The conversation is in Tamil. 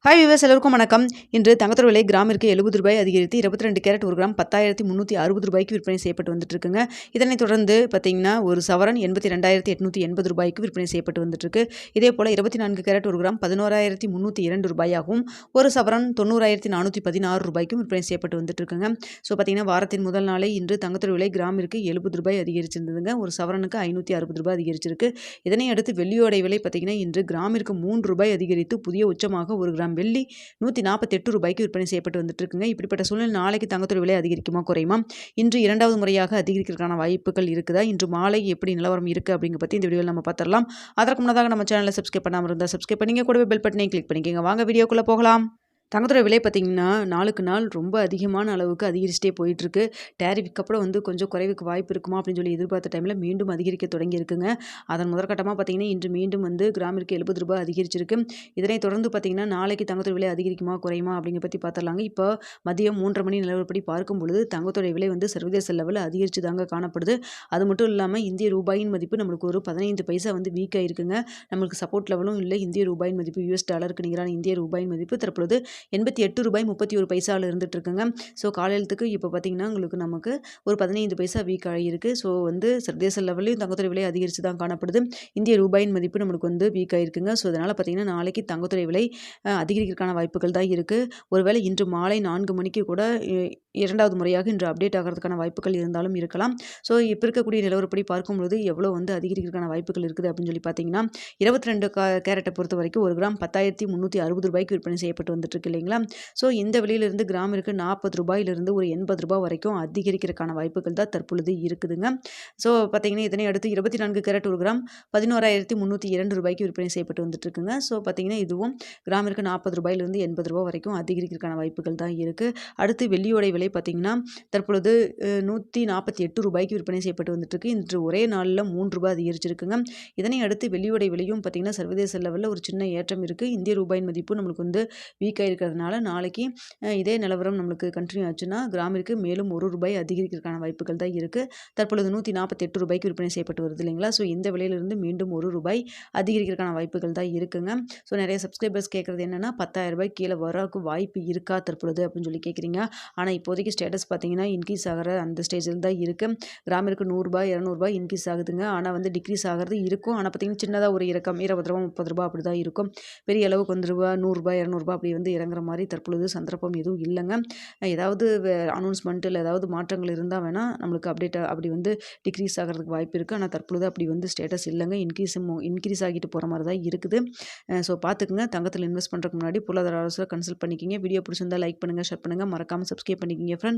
ஹாய் வியூவர்ஸ் எல்லோருக்கும் வணக்கம். இன்று தங்கத்தோட விலை கிராமிற்கு ரூ. 70 அதிகரித்து 22 கேரட் 1 கிராம் ரூ. 10,360 விற்பனை செய்யப்பட்டு வந்துட்டு இருக்குங்க. இதனைத் தொடர்ந்து பார்த்தீங்கன்னா ஒரு சவரன் ரூ. 82,880 விற்பனை செய்யப்பட்டு வந்துட்டு இருக்கு. இதே போல 24 கேரட் 1 கிராம் ரூ. 11,302 ஒரு சவரன் ரூ. 90,416 விற்பனை செய்யப்பட்டு வந்துட்டு இருக்குங்க. ஸோ பார்த்தீங்கன்னா வாரத்தின் முதல் நாளே இன்று தங்கத்தோட விலை கிராமிற்கு ரூ. 70 அதிகரிச்சிருந்ததுங்க. ஒரு சவரனுக்கு ரூ. 560 அதிகரிச்சிருக்கு. இதனை அடுத்து வெள்ளியோட விலை பார்த்தீங்கன்னா இன்று கிராமிற்கு ரூ. 3 அதிகரித்து புதிய உச்சமாக ஒரு கிராம் வெள்ளி ரூ. 148 விற்பனை செய்யப்பட்டு வந்துட்டு இருக்குங்க. இப்படிப்பட்ட சூழ்நிலை நாளைக்கு தங்கத்தோட விலை அதிகரிக்குமா குறையுமா? இன்று இரண்டாவது முறையாக அதிகரிக்கிறதுக்கான வாய்ப்புகள் இருக்குதா? இன்று மாலை எப்படி நிலவரம் இருக்கு அப்படிங்க பத்தி இந்த வீடியோவில் நம்ம பார்த்துடலாம். அதற்கு முன்னதாக நம்ம சேனலை சப்ஸ்கிரைப் பண்ணாமல் இருந்தால் சப்ஸ்கிரைப் பண்ணிங்க, கூடவே பெல் பட்டனை கிளிக் பண்ணிக்கோங்க. வாங்க வீடியோக்குள்ள போகலாம். தங்கத்தோட விலை பார்த்திங்கன்னா நாளுக்கு நாள் ரொம்ப அதிகமான அளவுக்கு அதிகரிச்சிட்டே போயிட்டுருக்கு. டேரிஃப்க்கு அப்புறம் கொஞ்சம் குறைவுக்கு வாய்ப்பு இருக்குமா அப்படின்னு சொல்லி எதிர்பார்த்த டைமில் மீண்டும் அதிகரிக்க தொடங்கியிருக்குங்க. அதன் முதற்கட்டமாக பார்த்திங்கன்னா இன்று மீண்டும் கிராமிற்கு ரூ. 70 அதிகரிச்சிருக்கு. இதனைத் தொடர்ந்து பார்த்திங்கன்னா நாளைக்கு தங்கத்தோட விலை அதிகரிக்குமா குறையுமா அப்படிங்கிற பற்றி பார்த்துடலாங்க. இப்போ மதியம் 3:30 மணி நிலவரப்படி பார்க்கும் பொழுது தங்கத்தோட விலை சர்வதேச லெவலில் அதிகரித்து தாங்க காணப்படுது. அது மட்டும் இல்லாமல் இந்திய ரூபாயின் மதிப்பு நம்மளுக்கு ஒரு 15 பைசா வீக் ஆகிருக்குங்க. நம்மளுக்கு சப்போர்ட் லெவலும் இல்லை. இந்திய ரூபாயின் மதிப்பு US டாலருக்கு நிகரான இந்திய ரூபாயின் மதிப்பு தற்பொழுது ரூ. 88.31 இருந்துட்டு இருக்குங்க. ஸோ காலையிலத்துக்கு இப்போ பார்த்தீங்கன்னா நமக்கு ஒரு 15 பைசா வீக் ஆகியிருக்கு. ஸோ சர்வதேச லெவல்லையும் தங்கத்தோட விலை அதிகரித்து தான் காணப்படுது. இந்திய ரூபாயின் மதிப்பு நம்மளுக்கு வீக் ஆகிருக்குங்க. ஸோ அதனால் பார்த்தீங்கன்னா நாளைக்கு தங்கத்தோட விலை அதிகரிக்கிறதுக்கான வாய்ப்புகள் தான் இருக்குது. ஒருவேளை இன்று மாலை 4 மணிக்கு கூட இரண்டாவது முறையாக இன்று அப்டேட் ஆகிறதுக்கான வாய்ப்புகள் இருந்தாலும் இருக்கலாம். ஸோ இப்போ இருக்கக்கூடிய நிலவரப்படி பார்க்கும்பொழுது எவ்வளோ அதிகரிக்கிறதுக்கான வாய்ப்புகள் இருக்குது அப்படின்னு சொல்லி பார்த்தீங்கன்னா 22 கேரட்டை பொறுத்த வரைக்கும் ஒரு கிராம் ரூ. 10,360 விற்பனை செய்யப்பட்டு வந்துட்டு இருக்கு இல்லைங்களா? ஸோ இந்த விலையிலிருந்து கிராமிற்கு ரூ. 40 ஒரு ரூ. 80 வரைக்கும் அதிகரிக்கிறதுக்கான வாய்ப்புகள் தான் தற்பொழுது இருக்குதுங்க. ஸோ பார்த்தீங்கன்னா இதனை அடுத்து 24 கேரட் ஒரு கிராம் ரூ. 11,302 விற்பனை செய்யப்பட்டு வந்துட்டு இருக்குங்க. ஸோ பார்த்தீங்கன்னா இதுவும் கிராமிற்கு ரூ. 40 வரைக்கும் அதிகரிக்கிறதுக்கான வாய்ப்புகள் தான் இருக்குது. அடுத்து வெள்ளியோட விலை பார்த்தீங்கன்னா தற்பொழுது ரூ. 148 விற்பனை செய்யப்பட்டு வந்துட்டு இருக்கு. இன்று ஒரே நாளில் ரூ. 3 அதிகரிச்சிருக்குங்க. இதனை அடுத்து வெள்ளியோட விலையும் பார்த்தீங்கன்னா சர்வதேச லெவலில் ஒரு சின்ன ஏற்றம் இருக்குது. இந்திய ரூபாயின் மதிப்பு நம்மளுக்கு வீக் ஆகிருக்கிறதுனால நாளைக்கு இதே நிலவரம் நம்மளுக்கு கண்டினியூ ஆச்சுன்னா கிராமிற்கு மேலும் ரூ. 1 அதிகரிக்கிறதுக்கான வாய்ப்புகள் தான் இருக்குது. தற்பொழுது ரூ. 148 விற்பனை செய்யப்பட்டு வருது இல்லைங்களா? ஸோ இந்த விலையிலிருந்து மீண்டும் ரூ. 1 அதிகரிக்கிறதுக்கான வாய்ப்புகள் தான் இருக்குங்க. ஸோ நிறைய சப்ஸ்கிரைபர்ஸ் கேட்குறது என்னென்னா ரூ. 10,000 கீழே வரக்கு வாய்ப்பு இருக்கா தற்பொழுது அப்படின்னு சொல்லி கேட்குறீங்க. ஆனால் இப்போதைக்கு ஸ்டேட்டஸ் பார்த்தீங்கன்னா இன்க்ரீஸ் ஆகிற அந்த ஸ்டேஜில் தான் இருக்குது. கிராமிற்கு ரூ. 100 200 இன்க்ரீஸ் ஆகுதுங்க. ஆனால் டிக்ரீஸ் ஆகிறது இருக்கும். ஆனால் பார்த்தீங்கன்னா சின்னதாக ஒரு இறக்கம் ரூ. 20 30 அப்படி தான் இருக்கும். பெரிய அளவுக்கு ரூ. 100 200 அப்படி இறங்குற மாதிரி தற்பொழுது சந்தர்ப்பம் எதுவும் இல்லைங்க. ஏதாவது அனௌன்ஸ்மெண்ட் இல்லை ஏதாவது மாற்றங்கள் இருந்தால் வேணால் நம்மளுக்கு அப்டேட் அப்படி டிக்ரீஸ் ஆகிறதுக்கு வாய்ப்பு இருக்குது. ஆனால் தற்பொழுது அப்படி ஸ்டேட்டஸ் இல்லைங்க. இன்க்ரீஸ் ஆகிட்டு போகிற மாதிரி தான் இருக்குது. ஸோ பார்த்துக்குங்க. தங்கத்தில் இன்வெஸ்ட் பண்ணுறதுக்கு முன்னாடி பொருளாதார ஆலோசனை கன்சல்ட் பண்ணிக்கிங்க. வீடியோ பிடிச்சிருந்தால் லைக் பண்ணுங்கள், ஷேர் பண்ணுங்கள், மறக்காமல் சப்ஸ்கிரைப் பண்ணிக்கிங்க ஃப்ரெண்ட்ஸ்.